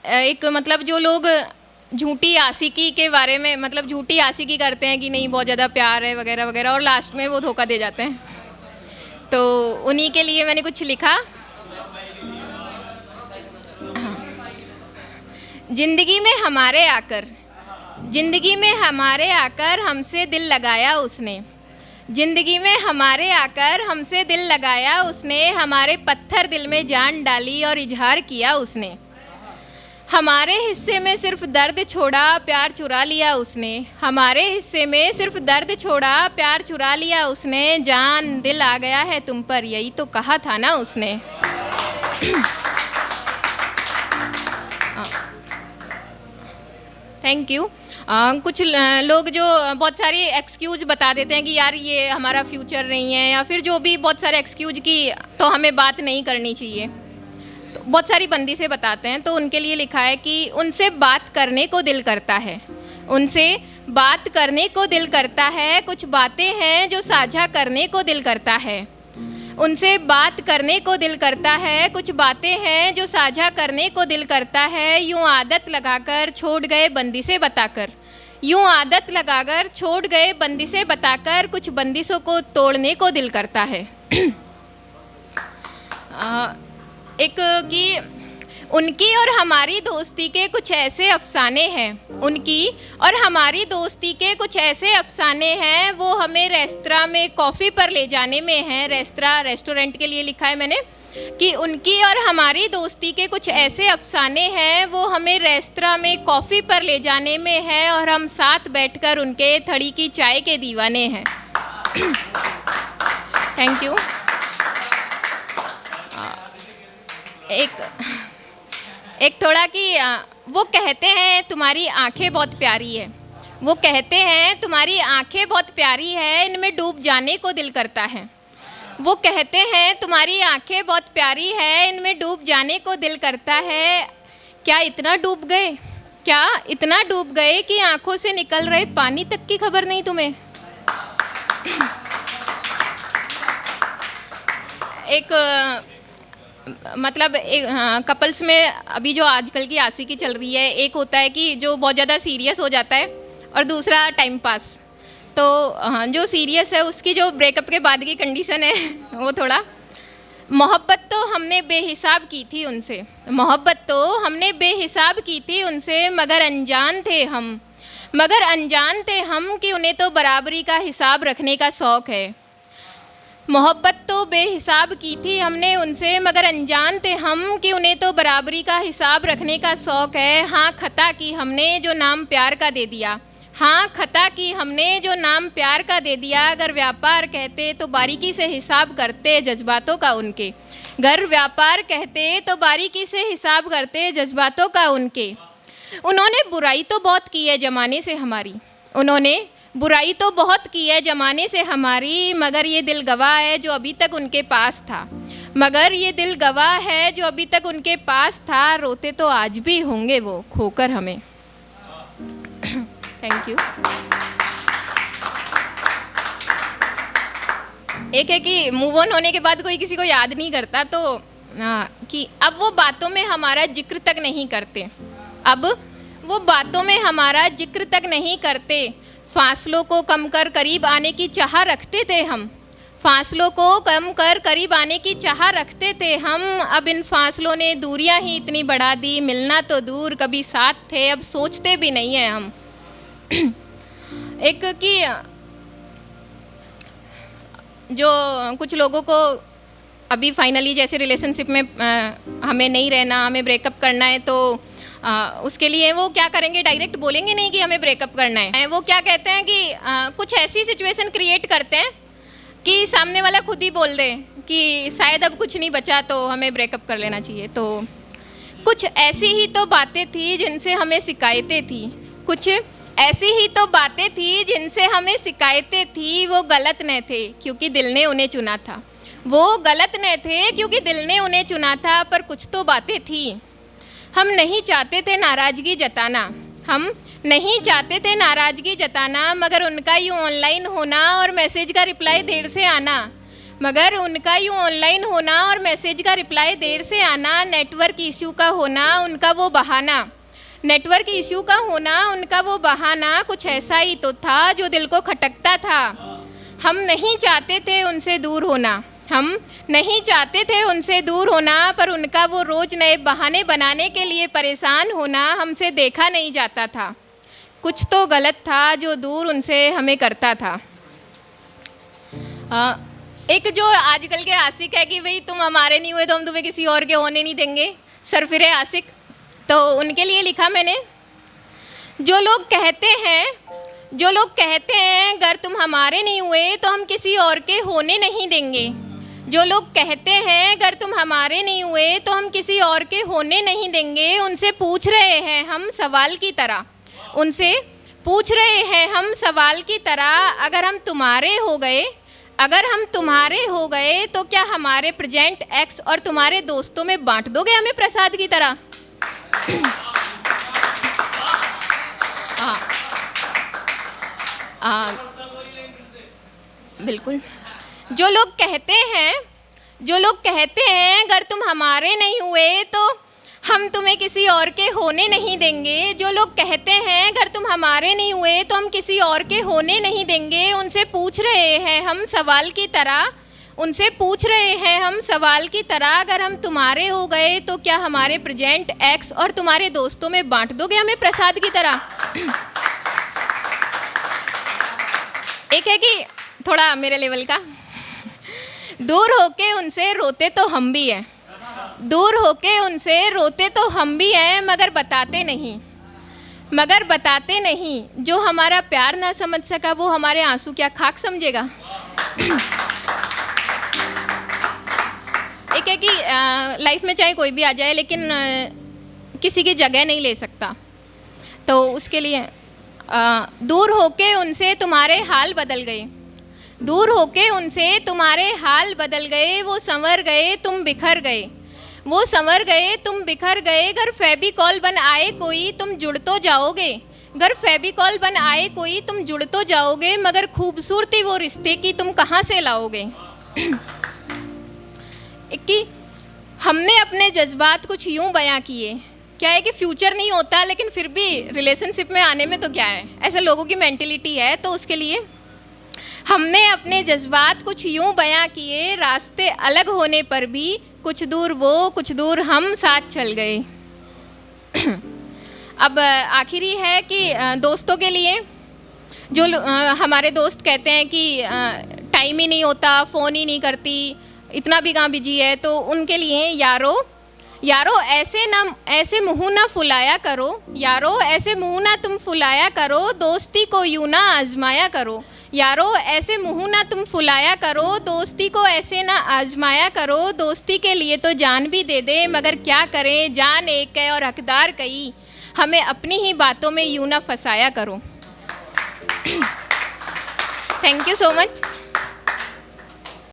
एक मतलब जो लोग झूठी आशिकी के बारे में मतलब झूठी आशिकी करते हैं कि नहीं बहुत ज़्यादा प्यार है वगैरह वगैरह, और लास्ट में वो धोखा दे जाते हैं। तो उन्हीं के लिए मैंने कुछ लिखा। जिंदगी में हमारे आकर, जिंदगी में हमारे आकर हमसे दिल लगाया उसने, जिंदगी में हमारे आकर हमसे दिल लगाया उसने, हमारे पत्थर दिल में जान डाली और इजहार किया उसने। हमारे हिस्से में सिर्फ दर्द छोड़ा प्यार चुरा लिया उसने, हमारे हिस्से में सिर्फ दर्द छोड़ा प्यार चुरा लिया उसने, जान दिल आ गया है तुम पर यही तो कहा था ना उसने। Thank you. कुछ लोग जो बहुत सारी एक्सक्यूज़ बता देते हैं कि यार ये हमारा फ्यूचर नहीं है, या फिर जो भी बहुत सारे एक्सक्यूज़ की तो हमें बात नहीं करनी चाहिए, तो बहुत सारी बंदी से बताते हैं। तो उनके लिए लिखा है कि उनसे बात करने को दिल करता है, उनसे बात करने को दिल करता है, कुछ बातें हैं जो साझा करने को दिल करता है, उनसे बात करने को दिल करता है, कुछ बातें हैं जो साझा करने को दिल करता है, यूँ आदत लगाकर छोड़ गए बंदी से बताकर, यूँ आदत लगाकर छोड़ गए बंदी से बताकर, कुछ बंदिशों को तोड़ने को दिल करता है। एक कि उनकी और हमारी दोस्ती के कुछ ऐसे अफसाने हैं, उनकी और हमारी दोस्ती के कुछ ऐसे अफसाने हैं, वो हमें रेस्तरां में कॉफ़ी पर ले जाने में हैं। रेस्टोरेंट के लिए लिखा है मैंने कि उनकी और हमारी दोस्ती के कुछ ऐसे अफसाने हैं, वो हमें रेस्तरां में कॉफ़ी पर ले जाने में हैं, और हम साथ बैठकर उनके थड़ी की चाय के दीवाने हैं। Thank you. एक थोड़ा कि वो कहते हैं तुम्हारी आंखें बहुत प्यारी है, वो कहते हैं तुम्हारी आंखें बहुत प्यारी है, इनमें डूब जाने को दिल करता है, वो कहते हैं तुम्हारी आंखें बहुत प्यारी है, इनमें डूब जाने को दिल करता है। क्या इतना डूब गए, क्या इतना डूब गए कि आंखों से निकल रहे पानी तक की खबर नहीं तुम्हें। एक मतलब एक कपल्स में अभी जो आजकल की आशिकी चल रही है, एक होता है कि जो बहुत ज़्यादा सीरियस हो जाता है, और दूसरा टाइम पास। तो जो सीरियस है उसकी जो ब्रेकअप के बाद की कंडीशन है वो थोड़ा, मोहब्बत तो हमने बेहिसाब की थी उनसे, मोहब्बत तो हमने बेहिसाब की थी उनसे, मगर अनजान थे हम, मगर अनजान थे हम कि उन्हें तो बराबरी का हिसाब रखने का शौक़ है। मोहब्बत तो बेहिसाब की थी हमने उनसे, मगर अनजान थे हम कि उन्हें तो बराबरी का हिसाब रखने का शौक़ है। हाँ खता की हमने जो नाम प्यार का दे दिया, हाँ खता की हमने जो नाम प्यार का दे दिया, अगर व्यापार कहते तो बारीकी से हिसाब करते जज्बातों का उनके, अगर व्यापार कहते तो बारीकी से हिसाब करते जज्बातों का उनके। उन्होंने बुराई तो बहुत की है ज़माने से हमारी, उन्होंने बुराई तो बहुत की है ज़माने से हमारी, मगर ये दिल गवाह है जो अभी तक उनके पास था, मगर ये दिल गवाह है जो अभी तक उनके पास था, रोते तो आज भी होंगे वो खोकर हमें। Thank you. एक है कि मूव ऑन होने के बाद कोई किसी को याद नहीं करता, तो कि अब वो बातों में हमारा जिक्र तक नहीं करते, अब वो बातों में हमारा जिक्र तक नहीं करते, फासलों को कम कर करीब आने की चाह रखते थे हम, फासलों को कम कर करीब आने की चाह रखते थे हम, अब इन फासलों ने दूरियां ही इतनी बढ़ा दी, मिलना तो दूर कभी साथ थे अब सोचते भी नहीं हैं हम। एक कि जो कुछ लोगों को अभी फाइनली जैसे रिलेशनशिप में हमें नहीं रहना, हमें ब्रेकअप करना है, तो उसके लिए वो क्या करेंगे, डायरेक्ट बोलेंगे नहीं कि हमें ब्रेकअप करना है, वो क्या कहते हैं कि कुछ ऐसी सिचुएशन क्रिएट करते हैं कि सामने वाला खुद ही बोल दे कि शायद अब कुछ नहीं बचा तो हमें ब्रेकअप कर लेना चाहिए। तो कुछ ऐसी ही तो बातें थी जिनसे हमें शिकायतें थी, कुछ ऐसी ही तो बातें थी जिनसे हमें शिकायतें थी, वो गलत न थे क्योंकि दिल ने उन्हें चुना था, वो गलत न थे क्योंकि दिल ने उन्हें चुना था, पर कुछ तो बातें थी। हम नहीं चाहते थे नाराज़गी जताना, हम नहीं चाहते थे नाराज़गी जताना, मगर उनका यूँ ऑनलाइन होना और मैसेज का रिप्लाई देर से आना, मगर उनका यूँ ऑनलाइन होना और मैसेज का रिप्लाई देर से आना, नेटवर्क इश्यू का होना उनका वो बहाना, नेटवर्क इश्यू का होना उनका वो बहाना कुछ ऐसा ही तो था जो दिल को खटकता था। हम नहीं चाहते थे उनसे दूर होना, हम नहीं चाहते थे उनसे दूर होना, पर उनका वो रोज़ नए बहाने बनाने के लिए परेशान होना हमसे देखा नहीं जाता था। कुछ तो गलत था जो दूर उनसे हमें करता था। एक जो आजकल के आशिक है कि भाई तुम हमारे नहीं हुए तो हम तुम्हें किसी और के होने नहीं देंगे, सरफिरे आशिक, तो उनके लिए लिखा मैंने। जो लोग कहते हैं अगर तुम हमारे नहीं हुए तो हम किसी और के होने नहीं देंगे, जो लोग कहते हैं अगर तुम हमारे नहीं हुए तो हम किसी और के होने नहीं देंगे, उनसे पूछ रहे हैं हम सवाल की तरह, उनसे पूछ रहे हैं हम सवाल की तरह, अगर हम तुम्हारे हो गए तो क्या हमारे प्रेजेंट एक्स और तुम्हारे दोस्तों में बांट दोगे हमें प्रसाद की तरह। बिल्कुल। जो लोग कहते हैं अगर तुम हमारे नहीं हुए तो हम तुम्हें किसी और के होने नहीं देंगे, जो लोग कहते हैं अगर तुम हमारे नहीं हुए तो हम किसी और के होने नहीं देंगे, उनसे पूछ रहे हैं हम सवाल की तरह, अगर हम तुम्हारे हो गए तो क्या हमारे प्रेजेंट एक्स और तुम्हारे दोस्तों में बांट दोगे हमें प्रसाद की तरह। एक है कि थोड़ा मेरे लेवल का, दूर होके उनसे रोते तो हम भी हैं, मगर बताते नहीं, जो हमारा प्यार ना समझ सका वो हमारे आंसू क्या खाक समझेगा। एक है कि लाइफ में चाहे कोई भी आ जाए लेकिन किसी की जगह नहीं ले सकता, तो उसके लिए दूर होके उनसे तुम्हारे हाल बदल गए, वो संवर गए तुम बिखर गए, अगर फेविकॉल बन आए कोई तुम जुड़ तो जाओगे, मगर खूबसूरती वो रिश्ते की तुम कहाँ से लाओगे। एक कि हमने अपने जज्बात कुछ यूँ बयां किए, क्या है कि फ्यूचर नहीं होता लेकिन फिर भी रिलेशनशिप में आने में तो क्या है, ऐसे लोगों की मेंटेलिटी है, तो उसके लिए हमने अपने जज्बात कुछ यूँ बयां किए, रास्ते अलग होने पर भी कुछ दूर वो कुछ दूर हम साथ चल गए। अब आखिरी है कि दोस्तों के लिए, जो हमारे दोस्त कहते हैं कि टाइम ही नहीं होता, फ़ोन ही नहीं करती, इतना भी कहाँ बिजी है, तो उनके लिए यारो ऐसे मुँह ना फुलाया करो, दोस्ती को यूँ ना आजमाया करो, ऐसे मुँह ना तुम फुलाया करो, दोस्ती को ऐसे ना आजमाया करो, दोस्ती के लिए तो जान भी दे दे, मगर क्या करें जान एक है और हकदार कई, हमें अपनी ही बातों में यूँ ना फंसाया करो। Thank you so much.